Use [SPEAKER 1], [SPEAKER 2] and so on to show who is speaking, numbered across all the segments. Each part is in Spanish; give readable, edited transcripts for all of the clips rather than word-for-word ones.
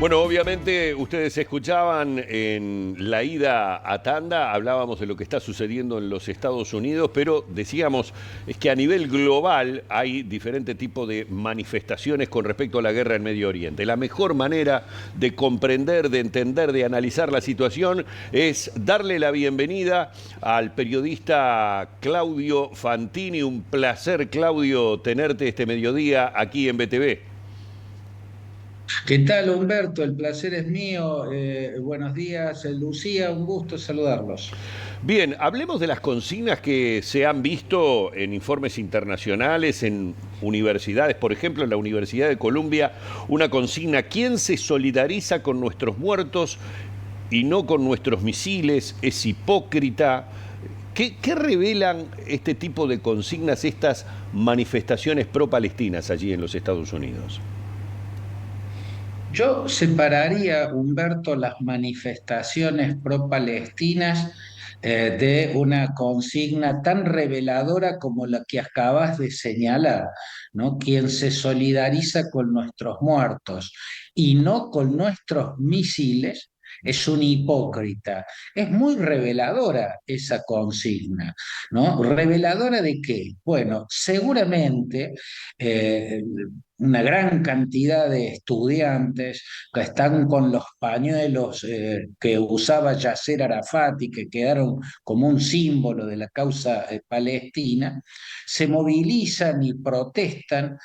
[SPEAKER 1] Bueno, obviamente ustedes escuchaban en la ida a Tanda, hablábamos de lo que está sucediendo en los Estados Unidos, pero decíamos es que a nivel global hay diferentes tipos de manifestaciones con respecto a la guerra en Medio Oriente. La mejor manera de comprender, de entender, de analizar la situación es darle la bienvenida al periodista Claudio Fantini. Un placer, Claudio, tenerte este mediodía aquí en BTV.
[SPEAKER 2] ¿Qué tal, Humberto? El placer es mío. Buenos días, Lucía, un gusto saludarlos.
[SPEAKER 1] Bien, hablemos de las consignas que se han visto en informes internacionales, en universidades, por ejemplo, en la Universidad de Columbia, una consigna: ¿quién se solidariza con nuestros muertos y no con nuestros misiles? Es hipócrita. ¿Qué revelan este tipo de consignas, estas manifestaciones pro-palestinas allí en los Estados Unidos?
[SPEAKER 2] Yo separaría, Humberto, las manifestaciones pro-palestinas de una consigna tan reveladora como la que acabas de señalar, ¿no? Quien se solidariza con nuestros muertos y no con nuestros misiles es un hipócrita. Es muy reveladora esa consigna, ¿no? ¿Reveladora de qué? Bueno, seguramente eh, una gran cantidad de estudiantes que están con los pañuelos que usaba Yasser Arafat y que quedaron como un símbolo de la causa palestina, se movilizan y protestan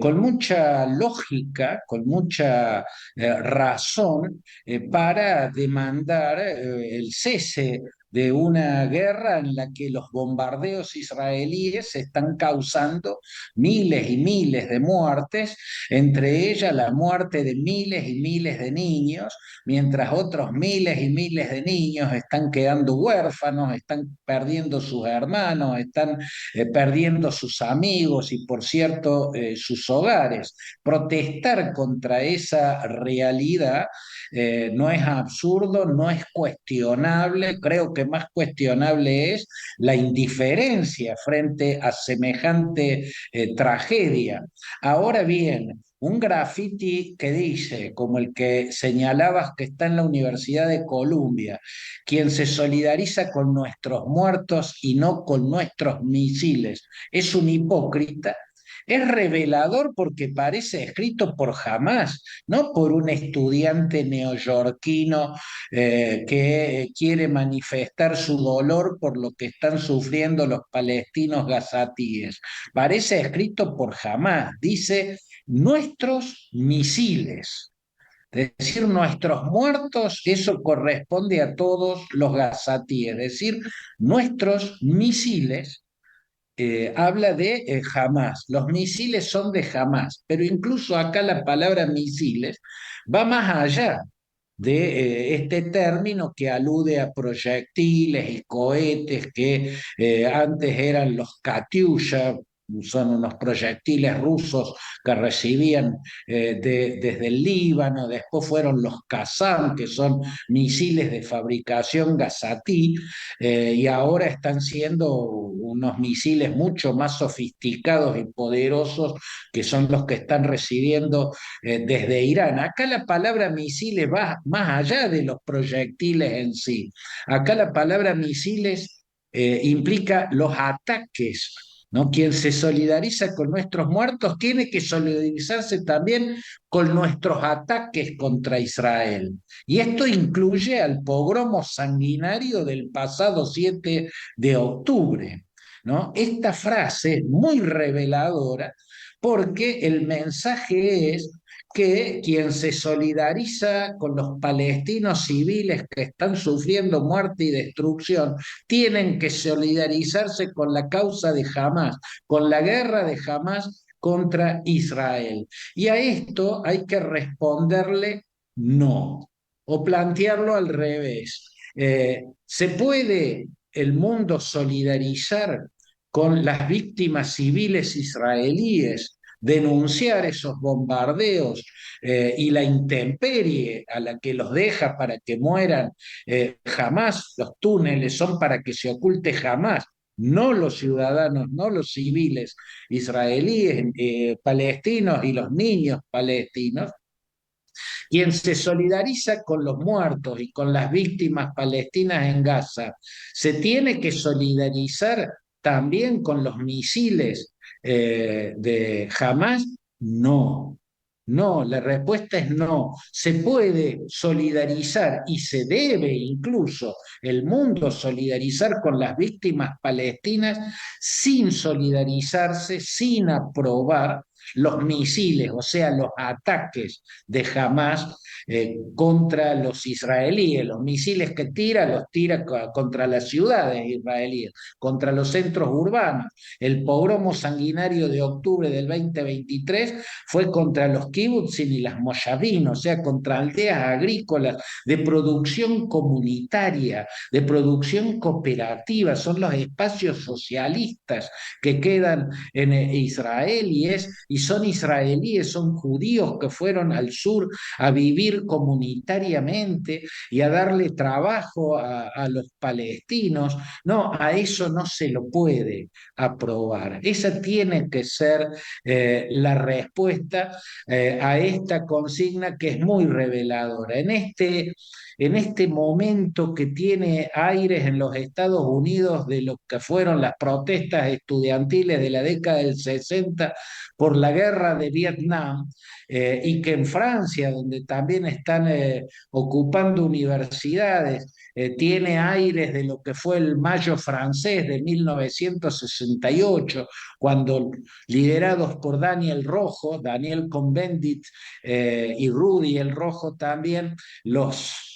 [SPEAKER 2] con mucha lógica, con mucha razón, para demandar el cese de una guerra en la que los bombardeos israelíes están causando miles y miles de muertes, entre ellas la muerte de miles y miles de niños, mientras otros miles y miles de niños están quedando huérfanos, están perdiendo sus hermanos, están perdiendo sus amigos y, por cierto, sus hogares. Protestar contra esa realidad no es absurdo, no es cuestionable, creo que más cuestionable es la indiferencia frente a semejante tragedia. Ahora bien, un graffiti que dice, como el que señalabas que está en la Universidad de Columbia, quien se solidariza con nuestros muertos y no con nuestros misiles, es un hipócrita. Es revelador porque parece escrito por Hamás, no por un estudiante neoyorquino que quiere manifestar su dolor por lo que están sufriendo los palestinos gazatíes. Parece escrito por Hamás, dice nuestros misiles. Es decir, nuestros muertos, eso corresponde a todos los gazatíes, es decir, nuestros misiles habla de Hamás. Los misiles son de Hamás, pero incluso acá la palabra misiles va más allá de este término que alude a proyectiles y cohetes que antes eran los Katyusha, son unos proyectiles rusos que recibían desde el Líbano, después fueron los Qasam, que son misiles de fabricación gazatí, y ahora están siendo unos misiles mucho más sofisticados y poderosos que son los que están recibiendo desde Irán. Acá la palabra misiles va más allá de los proyectiles en sí. Acá la palabra misiles implica los ataques. ¿No? Quien se solidariza con nuestros muertos tiene que solidarizarse también con nuestros ataques contra Israel. Y esto incluye al pogromo sanguinario del pasado 7 de octubre. ¿No? Esta frase es muy reveladora porque el mensaje es que quien se solidariza con los palestinos civiles que están sufriendo muerte y destrucción, tienen que solidarizarse con la causa de Hamás, con la guerra de Hamás contra Israel. Y a esto hay que responderle no, o plantearlo al revés. ¿Se puede el mundo solidarizar con las víctimas civiles israelíes, denunciar esos bombardeos y la intemperie a la que los deja para que mueran? Jamás los túneles son para que se oculte jamás, no los ciudadanos, no los civiles israelíes, palestinos y los niños palestinos. Quien se solidariza con los muertos y con las víctimas palestinas en Gaza, se tiene que solidarizar también con los misiles de Hamas. No, no, la respuesta es no. Se puede solidarizar y se debe incluso el mundo solidarizar con las víctimas palestinas sin solidarizarse, sin aprobar los misiles, o sea, los ataques de Hamas contra los israelíes. Los misiles que tira, los tira contra las ciudades israelíes, contra los centros urbanos. El pogromo sanguinario de octubre del 2023 fue contra los kibutzim y las moshavim, o sea, contra aldeas agrícolas de producción comunitaria, de producción cooperativa. Son los espacios socialistas que quedan en Israel y son israelíes, son judíos que fueron al sur a vivir comunitariamente y a darle trabajo a los palestinos. No, a eso no se lo puede aprobar. Esa tiene que ser la respuesta a esta consigna que es muy reveladora. En este momento que tiene aires en los Estados Unidos de lo que fueron las protestas estudiantiles de la década del 60 por la guerra de Vietnam, y que en Francia, donde también están ocupando universidades, tiene aires de lo que fue el Mayo francés de 1968, cuando liderados por Daniel Rojo, Daniel Cohn-Bendit y Rudy el Rojo también, los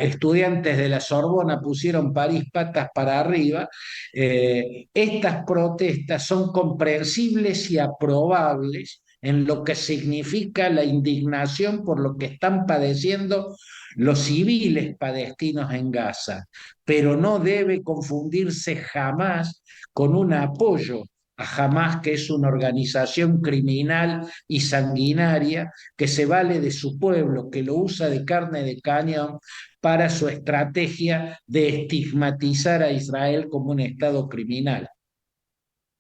[SPEAKER 2] estudiantes de la Sorbona pusieron París patas para arriba. Estas protestas son comprensibles y aprobables en lo que significa la indignación por lo que están padeciendo los civiles palestinos en Gaza, pero no debe confundirse jamás con un apoyo a Hamas, que es una organización criminal y sanguinaria que se vale de su pueblo, que lo usa de carne de cañón para su estrategia de estigmatizar a Israel como un Estado criminal.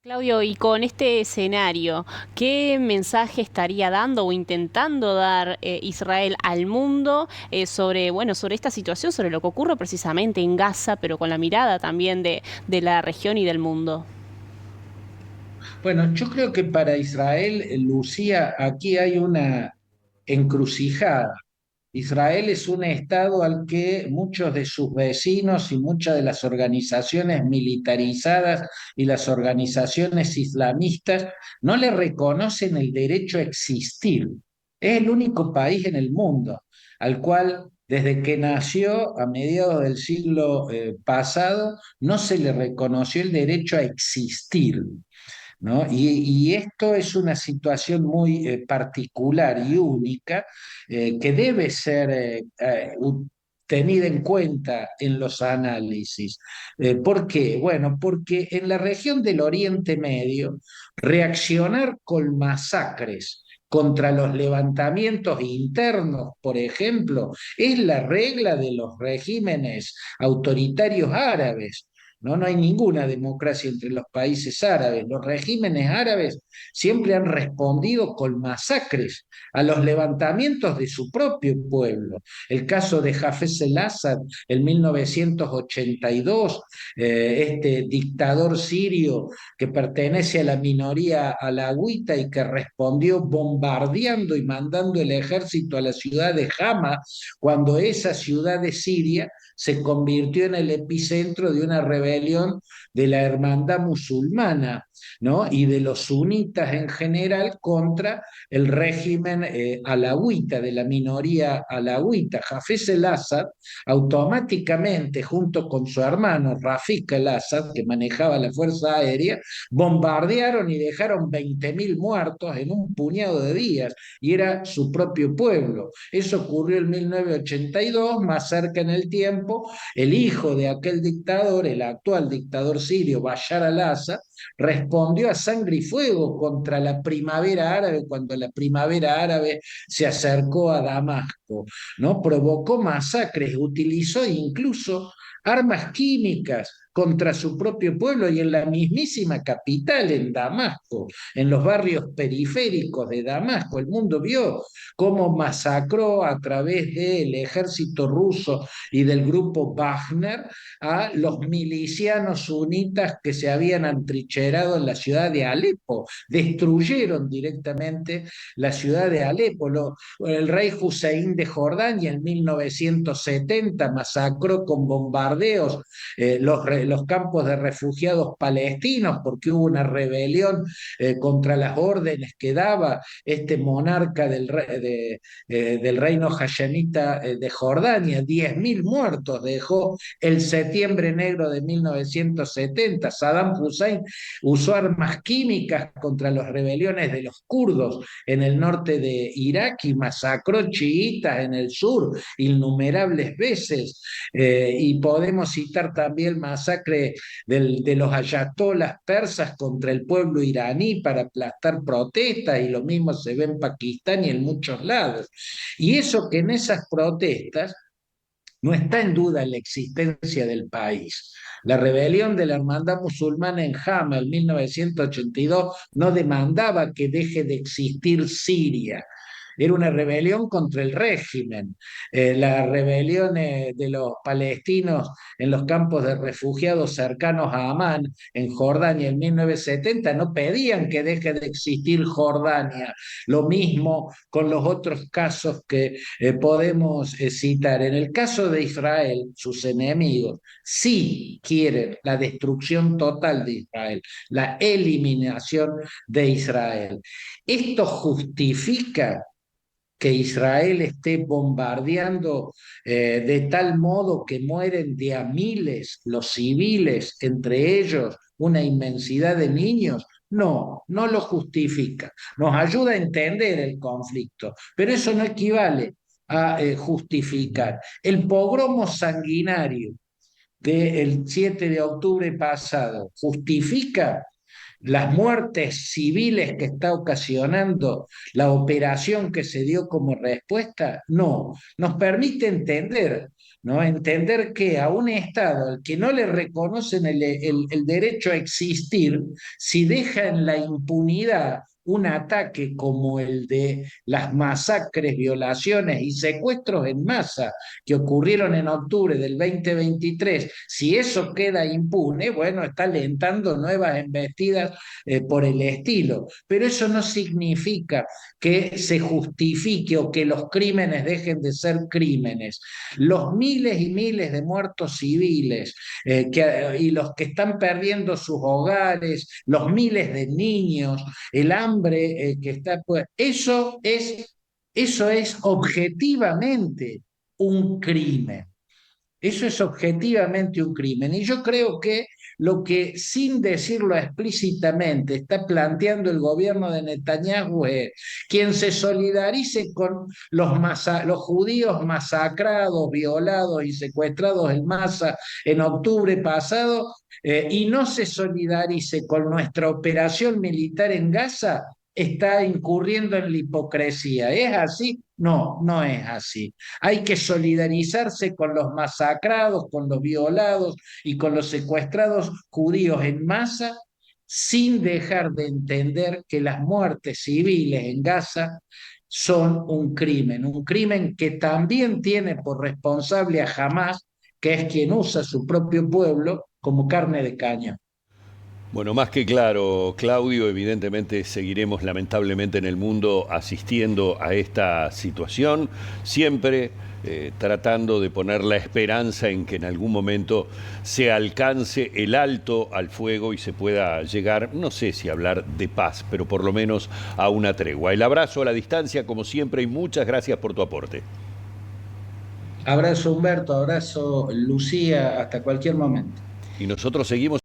[SPEAKER 3] Claudio, y con este escenario, ¿qué mensaje estaría dando o intentando dar Israel al mundo sobre, bueno, sobre esta situación, sobre lo que ocurre precisamente en Gaza, pero con la mirada también de la región y del mundo?
[SPEAKER 2] Bueno, yo creo que para Israel, Lucía, aquí hay una encrucijada. Israel es un estado al que muchos de sus vecinos y muchas de las organizaciones militarizadas y las organizaciones islamistas no le reconocen el derecho a existir. Es el único país en el mundo al cual, desde que nació a mediados del siglo pasado, no se le reconoció el derecho a existir. ¿No? Y esto es una situación muy particular y única que debe ser tenida en cuenta en los análisis. ¿Por qué? Bueno, porque en la región del Oriente Medio, reaccionar con masacres contra los levantamientos internos, por ejemplo, es la regla de los regímenes autoritarios árabes. No, no hay ninguna democracia entre los países árabes. Los regímenes árabes siempre han respondido con masacres a los levantamientos de su propio pueblo. El caso de Hafez el-Assad en 1982, este dictador sirio que pertenece a la minoría alawita y que respondió bombardeando y mandando el ejército a la ciudad de Hama, cuando esa ciudad de Siria se convirtió en el epicentro de una rebelión de la hermandad musulmana, ¿no? Y de los sunitas en general contra el régimen alawita, de la minoría alawita. Hafez el-Assad automáticamente, junto con su hermano Rafik el-Assad, que manejaba la Fuerza Aérea, bombardearon y dejaron 20.000 muertos en un puñado de días, y era su propio pueblo. Eso ocurrió en 1982, más cerca en el tiempo, el hijo de aquel dictador, el actual dictador sirio, Bashar al-Assad, respondió a sangre y fuego contra la primavera árabe cuando la primavera árabe se acercó a Damasco, ¿no? Provocó masacres, utilizó incluso armas químicas contra su propio pueblo y en la mismísima capital, en Damasco, en los barrios periféricos de Damasco. El mundo vio cómo masacró a través del ejército ruso y del grupo Wagner a los milicianos sunitas que se habían atrincherado en la ciudad de Alepo. Destruyeron directamente la ciudad de Alepo. El rey Hussein de Jordania en 1970 masacró con bombardeos los campos de refugiados palestinos porque hubo una rebelión contra las órdenes que daba este monarca del reino hashemita de Jordania. 10.000 muertos dejó el septiembre negro de 1970. Saddam Hussein usó armas químicas contra las rebeliones de los kurdos en el norte de Irak y masacró chiitas en el sur innumerables veces. Y podemos citar también el masacre de los ayatolas persas contra el pueblo iraní para aplastar protestas, y lo mismo se ve en Pakistán y en muchos lados. Y eso que en esas protestas no está en duda la existencia del país. La rebelión de la Hermandad Musulmana en Hama en 1982 no demandaba que deje de existir Siria. Era una rebelión contra el régimen. Las rebeliones de los palestinos en los campos de refugiados cercanos a Amán, en Jordania, en 1970, no pedían que deje de existir Jordania. Lo mismo con los otros casos que podemos citar. En el caso de Israel, sus enemigos sí quieren la destrucción total de Israel, la eliminación de Israel. Esto justifica que Israel esté bombardeando de tal modo que mueren de a miles los civiles, entre ellos una inmensidad de niños. No, no lo justifica. Nos ayuda a entender el conflicto, pero eso no equivale a justificar. El pogromo sanguinario del 7 de octubre pasado justifica las muertes civiles que está ocasionando la operación que se dio como respuesta. No, nos permite entender, ¿no? Entender que a un Estado al que no le reconocen el derecho a existir, si deja en la impunidad un ataque como el de las masacres, violaciones y secuestros en masa que ocurrieron en octubre del 2023, si eso queda impune, bueno, está alentando nuevas embestidas por el estilo. Pero eso no significa que se justifique o que los crímenes dejen de ser crímenes. Los miles y miles de muertos civiles y los que están perdiendo sus hogares, los miles de niños, el hambre que está... Pues, eso es objetivamente un crimen. Eso es objetivamente un crimen. Y yo creo que lo que, sin decirlo explícitamente, está planteando el gobierno de Netanyahu es quien se solidarice con los judíos masacrados, violados y secuestrados en masa en octubre pasado y no se solidarice con nuestra operación militar en Gaza, está incurriendo en la hipocresía. ¿Es así? No, no es así. Hay que solidarizarse con los masacrados, con los violados y con los secuestrados judíos en masa, sin dejar de entender que las muertes civiles en Gaza son un crimen que también tiene por responsable a Hamás, que es quien usa su propio pueblo como carne de cañón.
[SPEAKER 1] Bueno, más que claro, Claudio, evidentemente seguiremos lamentablemente en el mundo asistiendo a esta situación, siempre tratando de poner la esperanza en que en algún momento se alcance el alto al fuego y se pueda llegar, no sé si hablar de paz, pero por lo menos a una tregua. El abrazo a la distancia, como siempre, y muchas gracias por tu aporte.
[SPEAKER 2] Abrazo Humberto, abrazo Lucía, hasta cualquier momento.
[SPEAKER 1] Y nosotros seguimos